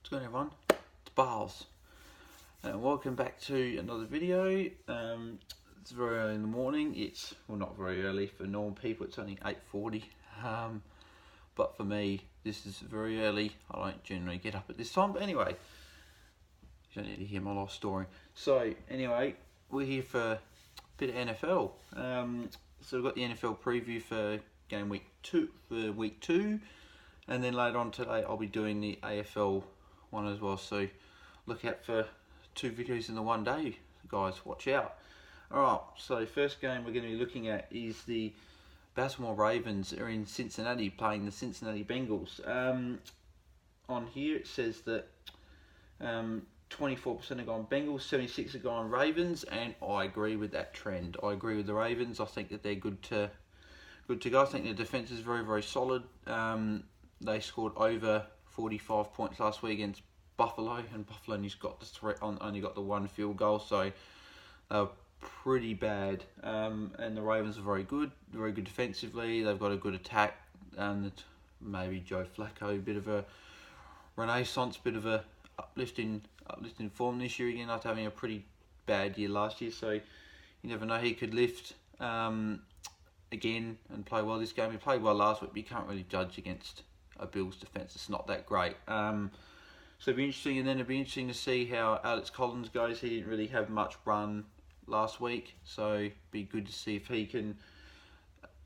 What's going on, everyone? It's Bars, and welcome back to another video. It's very early in the morning. It's, well, not very early for normal people, it's only 8:40, but for me this is very early. I don't generally get up at this time, but anyway, you don't need to hear my life story. So anyway, we're here for a bit of NFL. So we've got the NFL preview for game week 2, and then later on today I'll be doing the AFL one as well, so look out for 2 videos in the one day, guys, watch out. Alright, so first game we're going to be looking at is the Baltimore Ravens are in Cincinnati playing the Cincinnati Bengals. On here it says that 24% have gone Bengals, 76% have gone Ravens, and I agree with that trend. I agree with the Ravens. I think that they're good to go. I think their defence is very, very solid. They scored over 45 points last week against Buffalo, and Buffalo only got the 1 field goal, so they were pretty bad. And the Ravens are very good defensively. They've got a good attack, and maybe Joe Flacco, a bit of a renaissance, bit of a uplifting form this year again after having a pretty bad year last year. So you never know, he could lift again and play well this game. He played well last week, but you can't really judge against a Bills defence. It's not that great. So it'll be interesting, and then it'll be interesting to see how Alex Collins goes. He didn't really have much run last week, so it'll be good to see if he can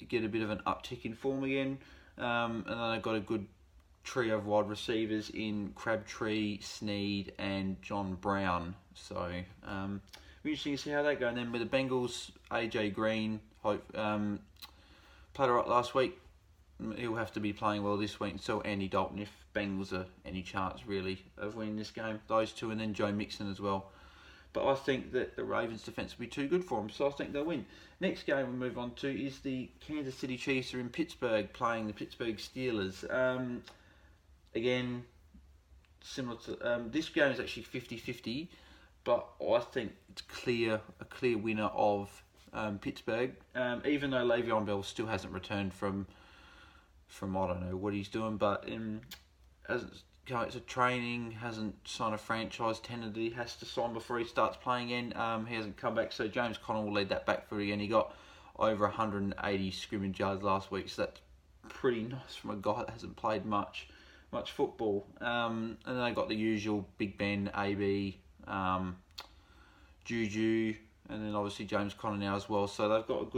get a bit of an uptick in form again. And then they've got a good trio of wide receivers in Crabtree, Snead, and John Brown. So it'll be interesting to see how that goes. And then with the Bengals, AJ Green played alright last week. He'll have to be playing well this week, and so Andy Dalton, if Bengals are any chance really of winning this game. Those two, and then Joe Mixon as well. But I think that the Ravens defence will be too good for them, so I think they'll win. Next game we'll move on to is the Kansas City Chiefs are in Pittsburgh playing the Pittsburgh Steelers. Again, similar to this game is actually 50-50, but I think it's a clear winner of Pittsburgh. Even though Le'Veon Bell still hasn't returned from I don't know what he's doing, but hasn't come to training, hasn't signed a franchise tender that he has to sign before he starts playing again. He hasn't come back, so James Conner will lead that back foot again. He got over 180 scrimmage yards last week, so that's pretty nice from a guy that hasn't played much football. And then they got the usual Big Ben, AB, Juju, and then obviously James Conner now as well. So they've got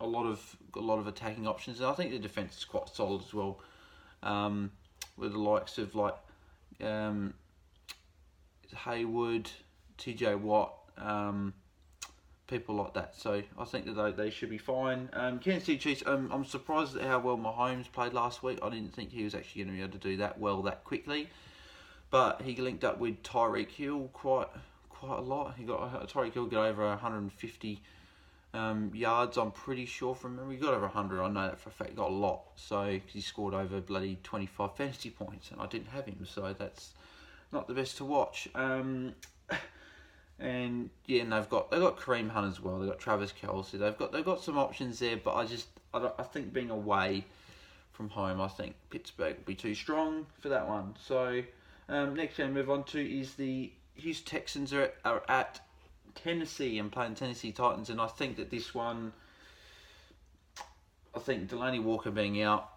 a lot of attacking options, and I think the defence is quite solid as well. With the likes of like Hayward, TJ Watt, people like that. So I think that they should be fine. Kansas City Chiefs, I'm surprised at how well Mahomes played last week. I didn't think he was actually going to be able to do that well that quickly. But he linked up with Tyreek Hill quite a lot. He got Tyreek Hill got over 150 yards, I'm pretty sure from memory. He got over 100, I know that for a fact. He got a lot, so he scored over bloody 25 fantasy points, and I didn't have him, so that's not the best to watch. And yeah, and they've got Kareem Hunt as well. They've got Travis Kelce. They've got some options there, but I think being away from home, I think Pittsburgh will be too strong for that one. So next game we move on to is the Houston Texans are at Tennessee and playing Tennessee Titans, and I think that this one, I think Delaney Walker being out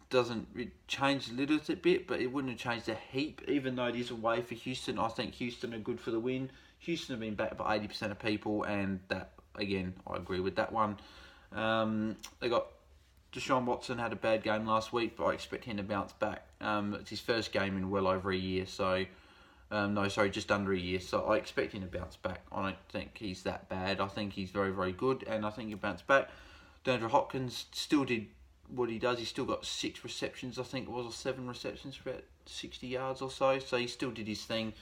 doesn't change a little bit, but it wouldn't have changed a heap, even though it is away for Houston. I think Houston are good for the win. Houston have been backed by 80% of people, and that, again, I agree with that one. They got Deshaun Watson had a bad game last week, but I expect him to bounce back. It's his first game in well over a year, so just under a year. So I expect him to bounce back. I don't think he's that bad. I think he's very, very good, and I think he'll bounce back. DeAndre Hopkins still did what he does. He's still got 6 receptions, I think it was, or 7 receptions for about 60 yards or so. So he still did his thing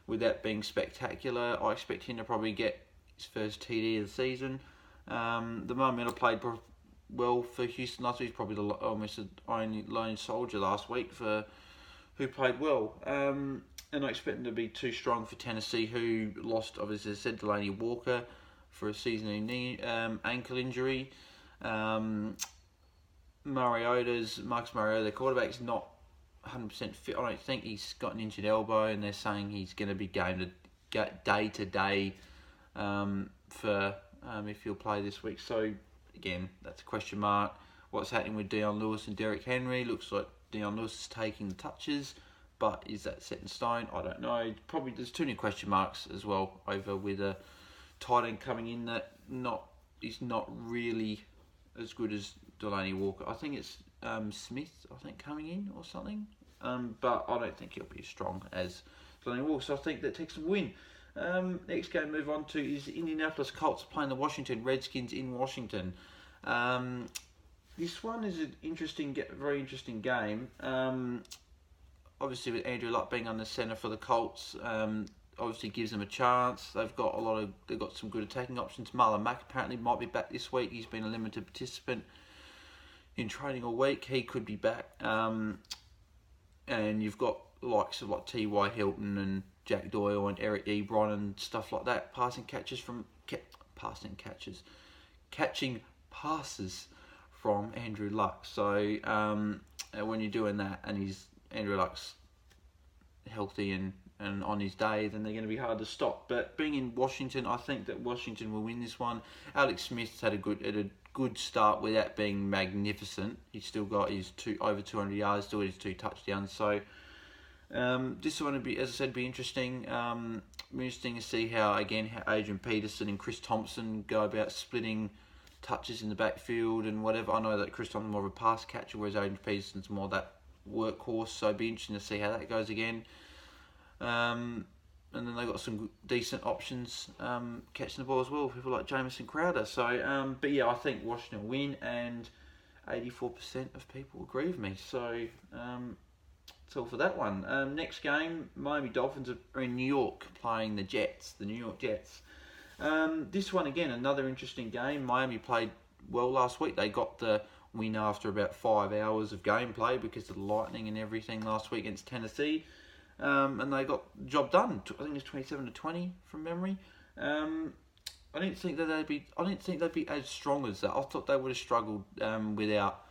without being spectacular. I expect him to probably get his first TD of the season. The momentum played well for Houston last week. He's probably almost the only lone soldier last week who played well. And I expect them to be too strong for Tennessee, who lost, obviously, as I said, Delaney Walker for a season-ending knee ankle injury. Marcus Mariota, their quarterback's not 100% fit. I don't think he's got an injured elbow, and they're saying he's going to be game to day to day for if he'll play this week. So again, that's a question mark. What's happening with Dion Lewis and Derrick Henry? Looks like Dion Lewis is taking the touches, but is that set in stone? I don't know. Probably there's too many question marks as well over with a tight end coming in that is not really as good as Delaney Walker. I think it's Smith, coming in or something. But I don't think he'll be as strong as Delaney Walker. So I think that Texans win. Next game move on to is Indianapolis Colts playing the Washington Redskins in Washington. This one is an very interesting game. Obviously, with Andrew Luck being on the centre for the Colts, obviously gives them a chance. They've got some good attacking options. Marlon Mack apparently might be back this week. He's been a limited participant in training all week. He could be back. And you've got the likes of like T.Y. Hilton and Jack Doyle and Eric Ebron and stuff like that. Catching passes from Andrew Luck. So when you're doing that and Andrew Luck's healthy and on his day, then they're going to be hard to stop. But being in Washington, I think that Washington will win this one. Alex Smith's had a good start without being magnificent. He's still got his over 200 yards, still his 2 touchdowns. So this one would be, as I said, be interesting. Be interesting to see how Adrian Peterson and Chris Thompson go about splitting touches in the backfield and whatever. I know that Chris Thompson's more of a pass catcher, whereas Adrian Peterson's more that workhorse. So it'd be interesting to see how that goes again. And then they've got some decent options catching the ball as well, people like Jamison Crowder. So, but yeah, I think Washington will win, and 84% of people agree with me. So, that's all for that one. Next game, Miami Dolphins are in New York playing the New York Jets. This one again, another interesting game. Miami played well last week. They got the win after about 5 hours of gameplay because of the lightning and everything last week against Tennessee. And they got the job done. I think it's 27-20 from memory. I didn't think they'd be as strong as that. I thought they would have struggled without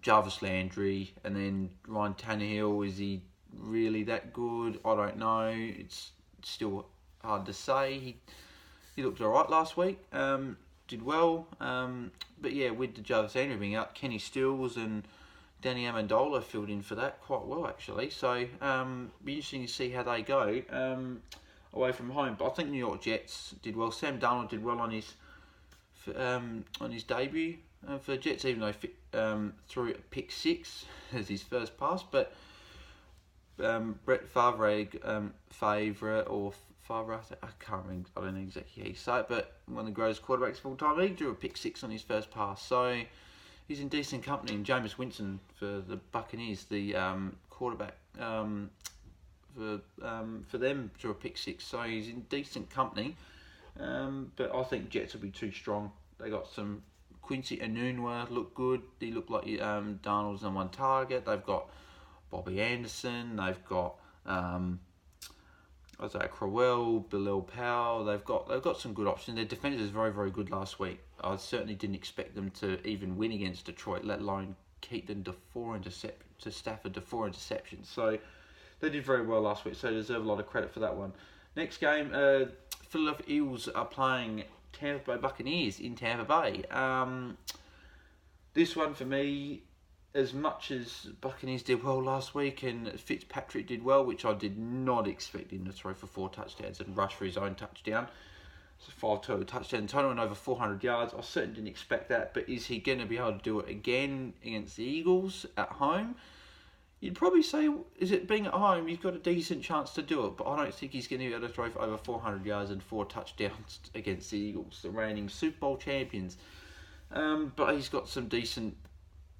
Jarvis Landry, and then Ryan Tannehill. Is he really that good? I don't know. It's still hard to say. He looked alright last week. Did well. But yeah, with the Jarvis Landry being out, Kenny Stills and Danny Amendola filled in for that quite well, actually. So, be interesting to see how they go away from home. But I think New York Jets did well. Sam Darnold did well on his debut for the Jets, even though he threw a pick 6 as his first pass. But Brett Favre, I can't remember. I don't know exactly how you say it, but one of the greatest quarterbacks of all time, he drew a pick 6 on his first pass. So he's in decent company. And Jameis Winston for the Buccaneers, the quarterback for them, drew a pick 6. So he's in decent company. But I think Jets will be too strong. They got some Quincy Enunwa looked good. He looked like Darnold's number 1 target. They've got Bobby Anderson. They've got Isaiah Crowell, Bilal Powell. They've got some good options. Their defense is very, very good last week. I certainly didn't expect them to even win against Detroit, let alone keep them to Stafford to 4 interceptions. So they did very well last week. So they deserve a lot of credit for that one. Next game, Philadelphia Eagles are playing Tampa Bay Buccaneers in Tampa Bay. This one for me, as much as Buccaneers did well last week and Fitzpatrick did well, which I did not expect him to throw for 4 touchdowns and rush for his own touchdown. It's a 5 total touchdown total and over 400 yards. I certainly didn't expect that, but is he going to be able to do it again against the Eagles at home? You'd probably say, is it being at home, you've got a decent chance to do it, but I don't think he's going to be able to throw for over 400 yards and 4 touchdowns against the Eagles, the reigning Super Bowl champions. But he's got some decent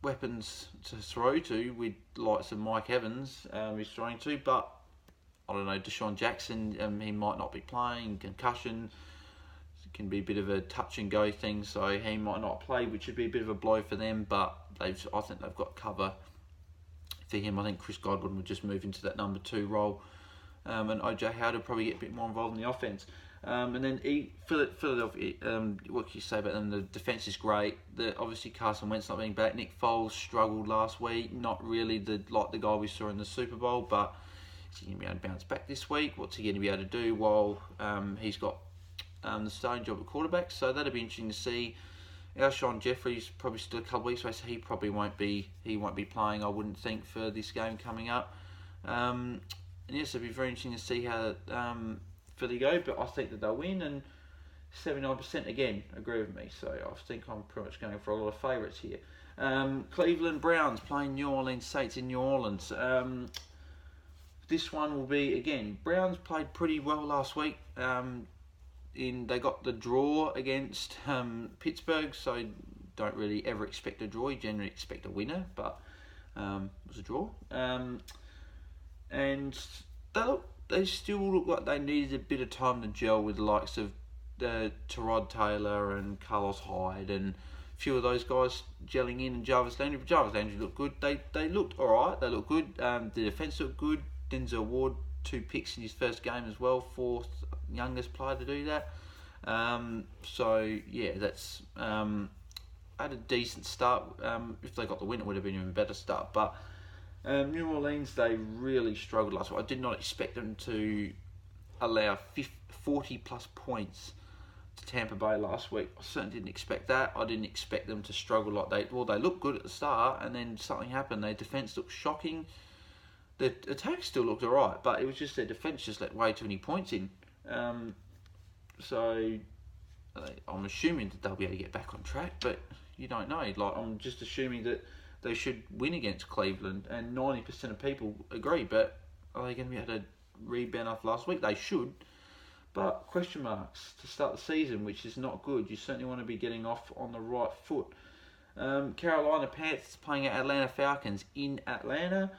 weapons to throw to with likes of Mike Evans he's throwing to, but I don't know, Deshaun Jackson, he might not be playing, concussion, it can be a bit of a touch and go thing, so he might not play, which would be a bit of a blow for them, but I think they've got cover for him. I think Chris Godwin would just move into that number 2 role, and OJ Howard will probably get a bit more involved in the offense. And then Philadelphia, what can you say about them? The defence is great. Obviously Carson Wentz not being back. Nick Foles struggled last week. Not really the guy we saw in the Super Bowl, but is he going to be able to bounce back this week? What's he going to be able to do while he's got the starting job at quarterback? So that'll be interesting to see. Alshon Jeffrey's probably still a couple of weeks away, so he probably won't be playing, I wouldn't think, for this game coming up. And yes, it'll be very interesting to see how Philly go, but I think that they'll win, and 79% again agree with me, so I think I'm pretty much going for a lot of favourites here. Cleveland Browns playing New Orleans Saints in New Orleans. This one will be, again, Browns played pretty well last week. They got the draw against Pittsburgh, so don't really ever expect a draw. You generally expect a winner, but it was a draw. And they still look like they needed a bit of time to gel with the likes of Tyrod Taylor and Carlos Hyde and a few of those guys gelling in, and Jarvis Landry. But Jarvis Landry looked good. They looked alright. They looked good. The defence looked good. Denzel Ward, 2 picks in his first game as well. 4th youngest player to do that. So yeah, that's had a decent start. If they got the win, it would have been an even better start. But New Orleans, they really struggled last week. I did not expect them to allow 40 plus points to Tampa Bay last week. I certainly didn't expect that. I didn't expect them to struggle like they looked good at the start, and then something happened. Their defence looked shocking. The attack still looked alright, but it was just their defence just let way too many points in. So I'm assuming that they'll be able to get back on track, but you don't know. I'm just assuming that they should win against Cleveland, and 90% of people agree. But are they going to be able to rebound after last week? They should, but question marks to start the season, which is not good. You certainly want to be getting off on the right foot. Carolina Panthers playing at Atlanta Falcons in Atlanta.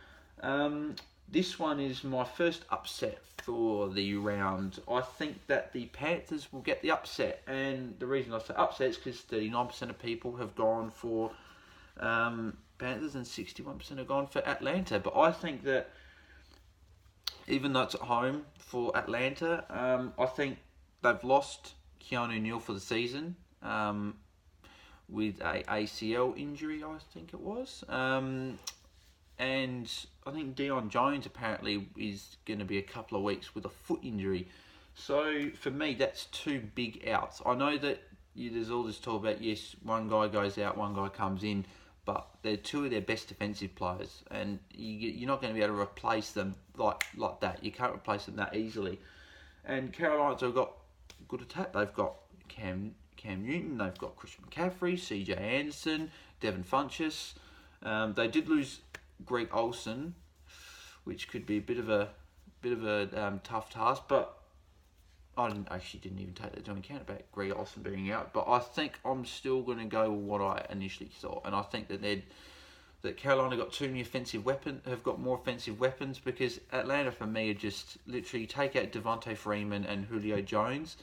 This one is my first upset for the round. I think that the Panthers will get the upset, and the reason I say upset is because 39% of people have gone for Panthers and 61% have gone for Atlanta. But I think that even though it's at home for Atlanta, I think they've lost Keanu Neal for the season with a ACL injury, I think it was. And I think Deion Jones apparently is going to be a couple of weeks with a foot injury. So for me, that's 2 big outs. I know that there's all this talk about, yes, one guy goes out, one guy comes in, but they're 2 of their best defensive players, and you're not going to be able to replace them like that. You can't replace them that easily. And Carolina's have got good attack. They've got Cam Newton, they've got Christian McCaffrey, CJ Anderson, Devin Funchess. They did lose Greg Olsen, which could be a bit of a tough task, but I didn't even take that into account about Greg Olsen being out. But I think I'm still going to go with what I initially thought, and I think that Carolina got too many have got more offensive weapons, because Atlanta for me are just literally take out Devontae Freeman and Julio Jones,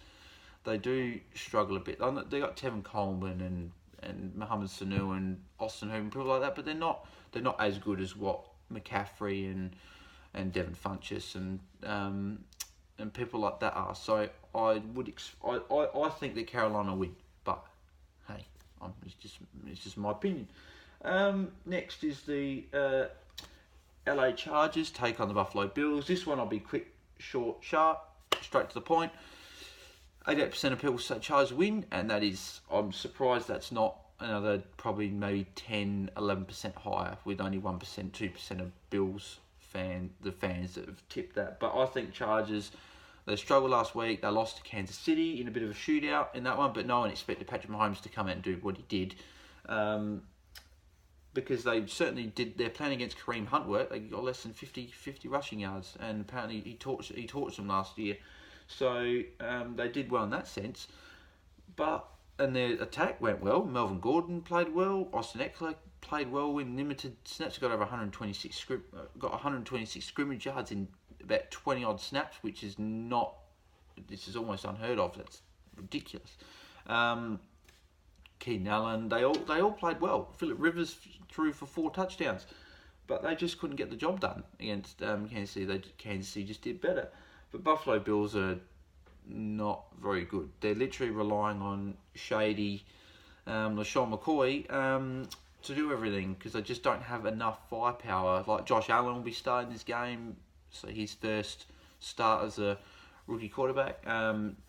they do struggle a bit. They got Tevin Coleman and Mohamed Sanu and Austin Hooper and people like that, but they're not as good as what McCaffrey and Devin Funchess and people like that are. So I think that Carolina win, but hey, it's just my opinion. Next is the LA Chargers take on the Buffalo Bills. This one I'll be quick, short, sharp, straight to the point. 88% of people say Chargers win, and I'm surprised that's not another probably maybe 10, 11% higher, with only 1%, 2% of Bills fans that have tipped that. But I think Chargers, they struggled last week. They lost to Kansas City in a bit of a shootout in that one, but no one expected Patrick Mahomes to come out and do what he did. Because they certainly did their plan against Kareem Hunt work. They got less than 50 rushing yards, and apparently he torched them last year. So they did well in that sense. And their attack went well. Melvin Gordon played well. Austin Eckler played well in limited snaps. Got over 126 scrimmage yards in about 20 odd snaps, which is not. This is almost unheard of. That's ridiculous. Keenan Allen, they all played well. Phillip Rivers threw for 4 touchdowns, but they just couldn't get the job done against Kansas City. Kansas City just did better. But Buffalo Bills are not very good. They're literally relying on Shady, LaShawn McCoy, to do everything because they just don't have enough firepower. Like Josh Allen will be starting this game, so his first start as a rookie quarterback.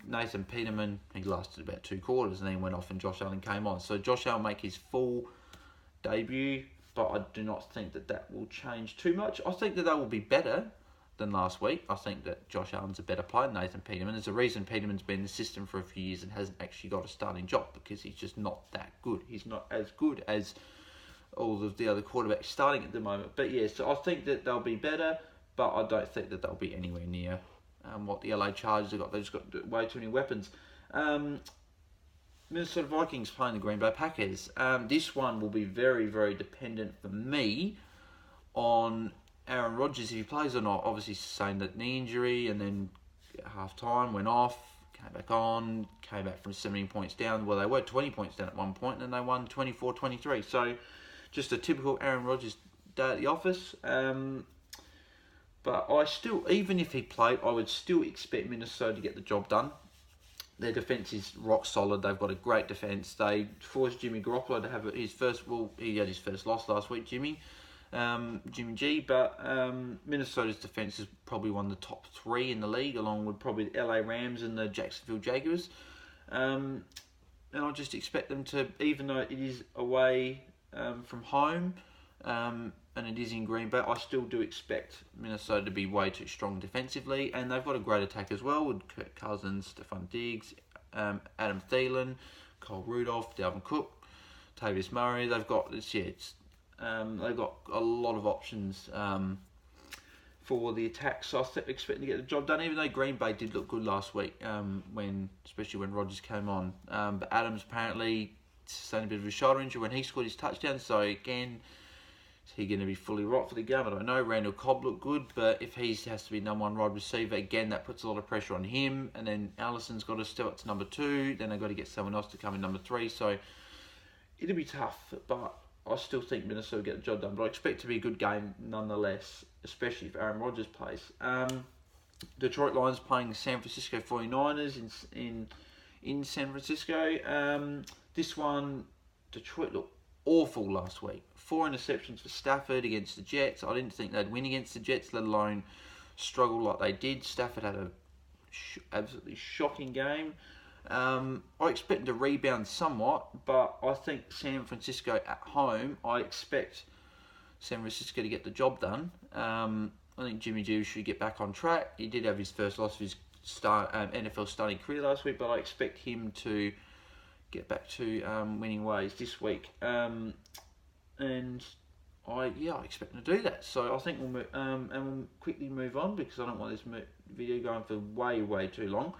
Nathan Peterman, he lasted about 2 quarters and then went off and Josh Allen came on. So Josh Allen make his full debut, but I do not think that will change too much. I think that they will be better than last week. I think that Josh Allen's a better player than Nathan Peterman. There's a reason Peterman's been in the system for a few years and hasn't actually got a starting job because he's just not that good. He's not as good as all of the other quarterbacks starting at the moment. But yeah, so I think that they'll be better, but I don't think that they'll be anywhere near what the LA Chargers have got. They've just got way too many weapons. Minnesota Vikings playing the Green Bay Packers. This one will be very, very dependent for me on Aaron Rodgers, if he plays or not. Obviously sustained that knee injury and then at half time went off, came back on, came back from 17 points down. Well, they were 20 points down at one point and then they won 24-23. So just a typical Aaron Rodgers day at the office. But I still, even if he played, I would still expect Minnesota to get the job done. Their defence is rock solid. They've got a great defence. They forced Jimmy Garoppolo to have his first, well, he had his first loss last week, Jimmy G. But Minnesota's defence is probably one of the top 3 in the league, along with probably the LA Rams and the Jacksonville Jaguars. And I just expect them to, even though it is away from home, and it is in Green Bay, I still do expect Minnesota to be way too strong defensively, and they've got a great attack as well with Kirk Cousins, Stephon Diggs, Adam Thielen, Cole Rudolph, Dalvin Cook, Tavius Murray. They've got this year. They've got a lot of options for the attack, so I expect to get the job done. Even though Green Bay did look good last week, especially when Rodgers came on, but Adams apparently sustained a bit of a shoulder injury when he scored his touchdown. So again, is he going to be fully right for the game? I don't know. Randall Cobb looked good, but if he has to be number 1 wide receiver, again, that puts a lot of pressure on him. And then Allison's got to step up to number 2. Then they've got to get someone else to come in number 3. So it'll be tough, but I still think Minnesota will get the job done. But I expect it to be a good game nonetheless, especially if Aaron Rodgers plays. Detroit Lions playing San Francisco 49ers in San Francisco. This one, Detroit looked awful last week. 4 interceptions for Stafford against the Jets. I didn't think they'd win against the Jets, let alone struggle like they did. Stafford had a absolutely shocking game. I expect them to rebound somewhat, but I think San Francisco at home, I expect San Francisco to get the job done. I think Jimmy G should get back on track. He did have his first loss of his NFL starting career last week, but I expect him to get back to winning ways this week. And I expect him to do that. So I think we'll quickly move on because I don't want this video going for way too long.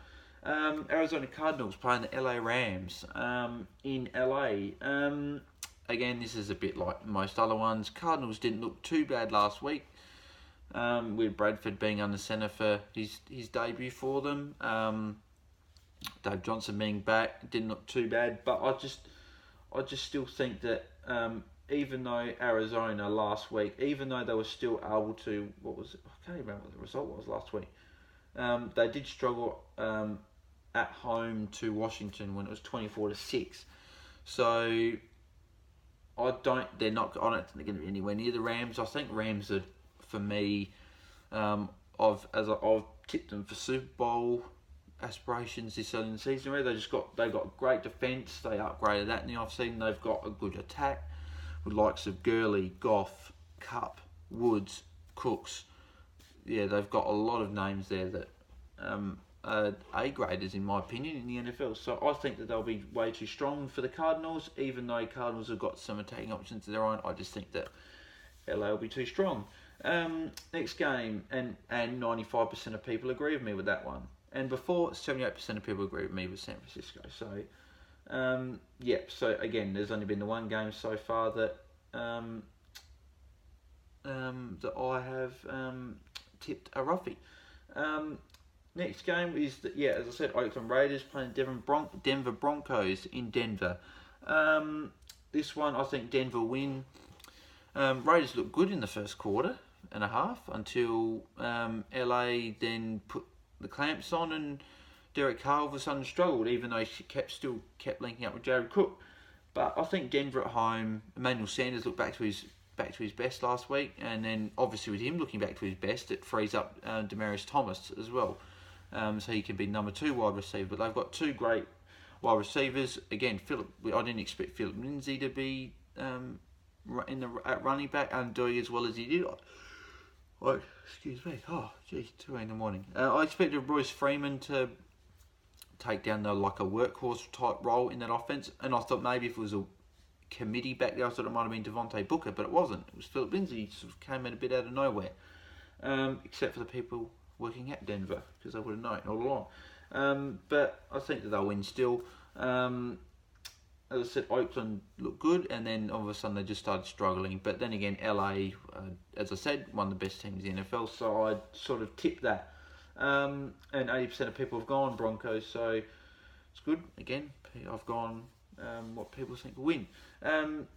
Arizona Cardinals playing the LA Rams in LA. Again, this is a bit like most other ones. Cardinals didn't look too bad last week, with Bradford being under centre for his debut for them. Dave Johnson being back didn't look too bad, but I just still think that even though Arizona last week, even though they were still able to, I can't even remember what the result was last week. They did struggle at home to Washington when it was 24-6. So I don't think they're going to be anywhere near the Rams. I think Rams are, for me, I've tipped them for Super Bowl aspirations this early in the season. They've got great defence. They upgraded that in the offseason. They've got a good attack with likes of Gurley, Goff, Kupp, Woods, Cooks. Yeah, they've got a lot of names there that are A-graders in my opinion in the NFL. So I think that they'll be way too strong for the Cardinals. Even though Cardinals have got some attacking options of their own, I just think that LA will be too strong. Next game, and 95% of people agree with me with that one. And before, 78% of people agree with me with San Francisco. So, so again, there's only been the one game so far that that I have tipped a roughie. Next game is, as I said, Oakland Raiders playing Denver Broncos in Denver. This one, I think Denver win. Raiders looked good in the first quarter and a half until LA then put the clamps on and Derek Carr all of a sudden struggled, even though he still kept linking up with Jared Cook. But I think Denver at home, Emmanuel Sanders looked back to his best last week, and then obviously with him looking back to his best, it frees up Demaryius Thomas as well, so he can be number 2 wide receiver. But they've got 2 great wide receivers. Again, I didn't expect Philip Lindsay to be at running back and doing as well as he did. Excuse me. Oh, geez, 2 in the morning. I expected Royce Freeman to take down a workhorse type role in that offense, and I thought maybe if it was a committee back there, I thought it might have been Devontae Booker, but it wasn't. It was Philip Lindsay. He sort of came in a bit out of nowhere, except for the people working at Denver, because they would have known all along. But I think that they'll win still. As I said, Oakland looked good, and then all of a sudden they just started struggling. But then again, LA, as I said, one of the best teams in the NFL, so I'd sort of tip that. And 80% of people have gone Broncos, so it's good. Again, I've gone what people think will win.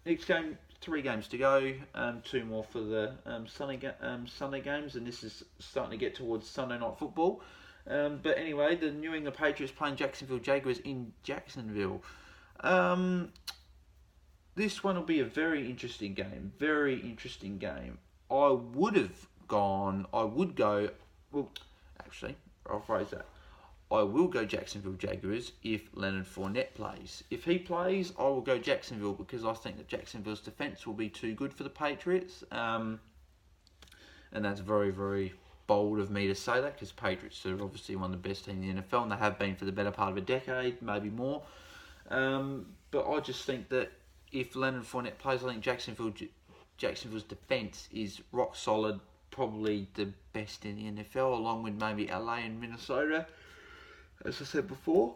Next game, 3 games to go, 2 more for the Sunday games, and this is starting to get towards Sunday night football. But anyway, the New England Patriots playing Jacksonville Jaguars in Jacksonville. This one will be a very interesting game. Very interesting game. I would go. Well, actually, I'll phrase that. I will go Jacksonville Jaguars if Leonard Fournette plays. If he plays, I will go Jacksonville because I think that Jacksonville's defense will be too good for the Patriots. And that's very, very bold of me to say that because Patriots are obviously one of the best teams in the NFL and they have been for the better part of a decade, maybe more. But I just think that if Leonard Fournette plays, I think Jacksonville's defense is rock solid, probably the best in the NFL, along with maybe LA and Minnesota, as I said before.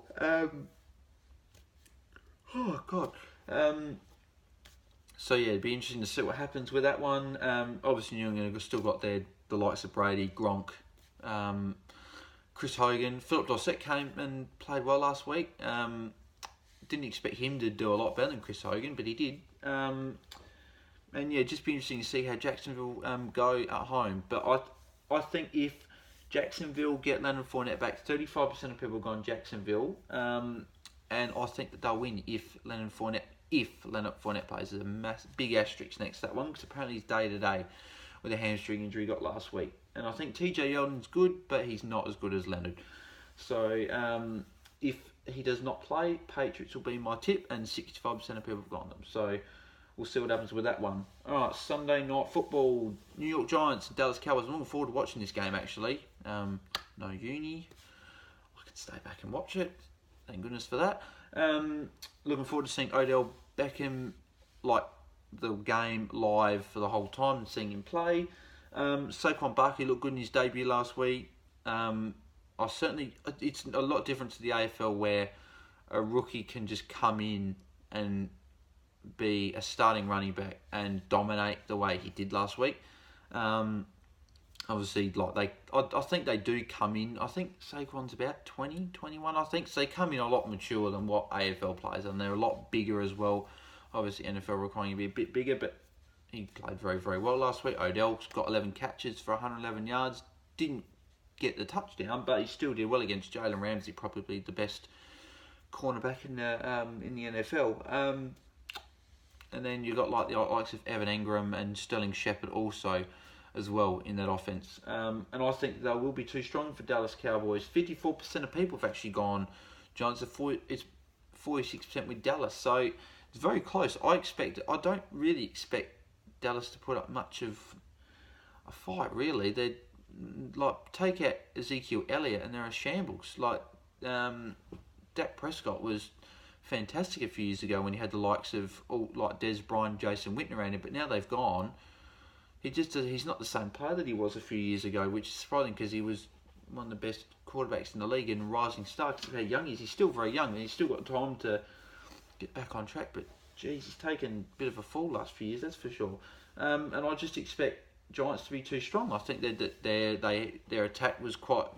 So yeah, it'd be interesting to see what happens with that one. Obviously, New England have still got the likes of Brady, Gronk, Chris Hogan. Philip Dorsett came and played well last week. Didn't expect him to do a lot better than Chris Hogan, but he did. And yeah, just be interesting to see how Jacksonville go at home. But I think if Jacksonville get Leonard Fournette back, 35% of people have gone Jacksonville. And I think that they'll win if Leonard Fournette plays. There's a big asterisk next to that one because apparently he's day-to-day with a hamstring injury he got last week. And I think TJ Yeldon's good, but he's not as good as Leonard. So if he does not play, Patriots will be my tip, and 65% of people have gone them. So we'll see what happens with that one. Alright, Sunday night football, New York Giants and Dallas Cowboys. I'm looking forward to watching this game actually. No uni. I can stay back and watch it. Thank goodness for that. Looking forward to seeing Odell Beckham the game live for the whole time and seeing him play. Saquon Barkley looked good in his debut last week. It's a lot different to the AFL where a rookie can just come in and be a starting running back and dominate the way he did last week. Obviously, I think they do come in. I think Saquon's about 20, 21, I think. So they come in a lot mature than what AFL players, and they're a lot bigger as well. Obviously, NFL requiring you to be a bit bigger, but he played very, very well last week. Odell's got 11 catches for 111 yards. Didn't get the touchdown, but he still did well against Jalen Ramsey, probably the best cornerback in the NFL. And then you've got the likes of Evan Engram and Sterling Shepard also as well in that offense. And I think they will be too strong for Dallas Cowboys. 54% of people have actually gone Giants. It's 46% with Dallas, so it's very close. I don't really expect Dallas to put up much of a fight, really. They're take out Ezekiel Elliott and they're a shambles. Dak Prescott was fantastic a few years ago when he had the likes of Des Bryant, Jason Witten around him, but now they've gone. He's not the same player that he was a few years ago, which is surprising because he was one of the best quarterbacks in the league and rising star. How young he is. He's still very young and he's still got time to get back on track, but geez, he's taken a bit of a fall last few years, that's for sure. And I just expect Giants to be too strong. I think that their attack was quite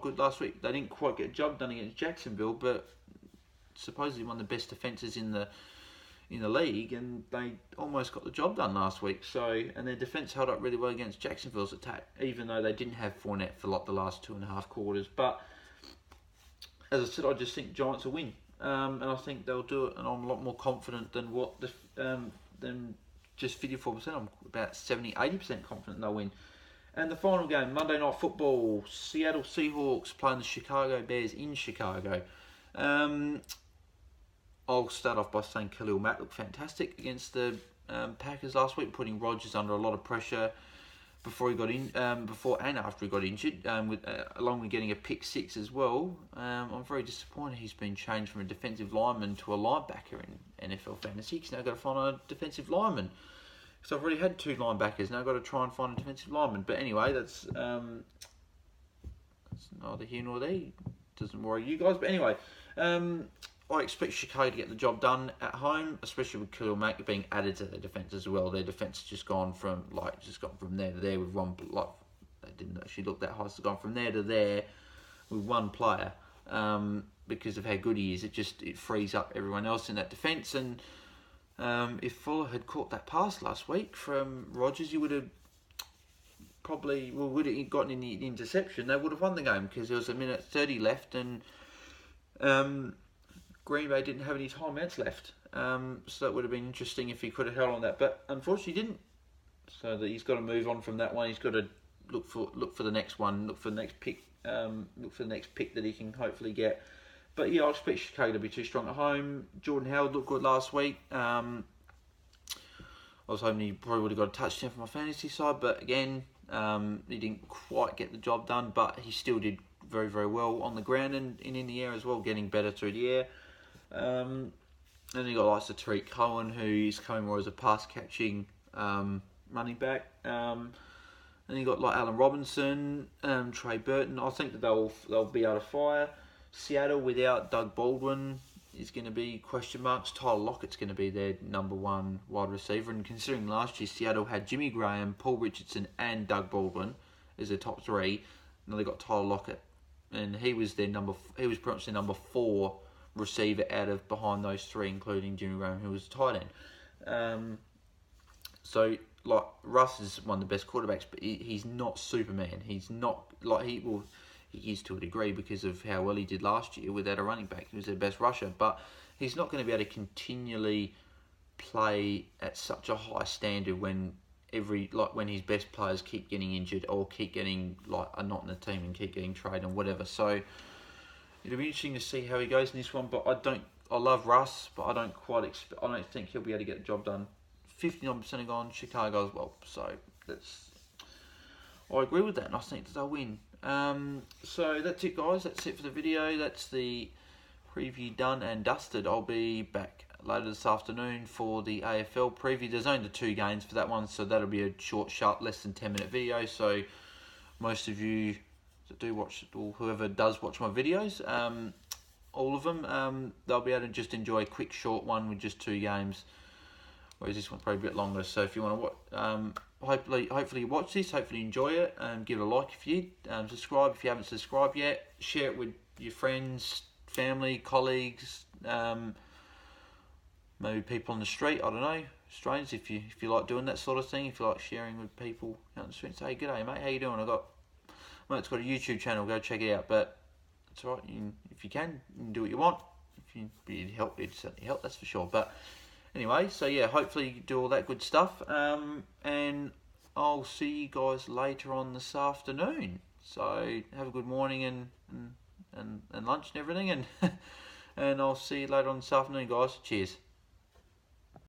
good last week. They didn't quite get a job done against Jacksonville, but supposedly one of the best defenses in the league, and they almost got the job done last week. So, and their defense held up really well against Jacksonville's attack, even though they didn't have Fournette for the last 2.5 quarters. But as I said, I just think Giants will win, and I think they'll do it. And I'm a lot more confident than than just 54%. I'm about 70-80% confident they'll win. And the final game, Monday Night Football, Seattle Seahawks playing the Chicago Bears in Chicago. I'll start off by saying Khalil Mack looked fantastic against the Packers last week, putting Rodgers under a lot of pressure before he got in, before and after he got injured, along with getting a pick six as well. I'm very disappointed he's been changed from a defensive lineman to a linebacker in NFL fantasy. He's now got to find a defensive lineman. So I've already had 2 linebackers. Now I've got to try and find a defensive lineman. But anyway, that's neither here nor there. Doesn't worry you guys. But anyway, I expect Chicago to get the job done at home, especially with Khalil Mack being added to their defense as well. Their defense has just gone from there to there with one. Like they didn't actually look that high. It's gone from there to there with one player because of how good he is. It frees up everyone else in that defense. And if Fuller had caught that pass last week from Rodgers, you would have would have gotten in the interception. They would have won the game because there was 1:30 left and Green Bay didn't have any timeouts left. So it would have been interesting if he could have held on that, but unfortunately he didn't. So that he's got to move on from that one. He's got to look for the next one, look for the next pick, that he can hopefully get. But yeah, I expect Chicago to be too strong at home. Jordan Howard looked good last week. I was hoping he probably would have got a touchdown for my fantasy side, but again, he didn't quite get the job done. But he still did very, very well on the ground and in the air as well, getting better through the air. And then you got likes of Tariq Cohen, who is coming more as a pass catching running back. And you got like Allen Robinson, Trey Burton. I think that they'll be able to fire. Seattle without Doug Baldwin is going to be question marks. Tyler Lockett's going to be their number 1 wide receiver, and considering last year Seattle had Jimmy Graham, Paul Richardson, and Doug Baldwin as their top 3, now they got Tyler Lockett, and he was pretty much their number 4 receiver out of behind those 3, including Jimmy Graham, who was a tight end. So like Russ is one of the best quarterbacks, but he's not Superman. He's not like he is to a degree because of how well he did last year without a running back. He was their best rusher, but he's not going to be able to continually play at such a high standard when his best players keep getting injured or keep getting are not in the team and keep getting traded and whatever. So it'll be interesting to see how he goes in this one. But I love Russ, but I don't think he'll be able to get the job done. 59% are gone Chicago as well. So I agree with that, and I think that they'll win. So that's it, guys. That's it for the video. That's the preview done and dusted. I'll be back later this afternoon for the AFL preview. There's only 2 games for that one, so that'll be a short, sharp, less than 10-minute video. So most of you that do watch, or whoever does watch my videos, all of them, they'll be able to just enjoy a quick, short one with just 2 games. Whereas this one's probably a bit longer. So if you want to watch, hopefully you watch this, hopefully you enjoy it, give it a like if you subscribe if you haven't subscribed yet, share it with your friends, family, colleagues, maybe people on the street, I don't know, strangers, if you like doing that sort of thing, if you like sharing with people out on the street, say, g'day mate, how you doing? Mate's got a YouTube channel, go check it out. But it's alright, if you can do what you want. If it'd certainly help, that's for sure. But anyway, so yeah, hopefully you do all that good stuff, and I'll see you guys later on this afternoon. So have a good morning and lunch and everything, and and I'll see you later on this afternoon, guys. Cheers.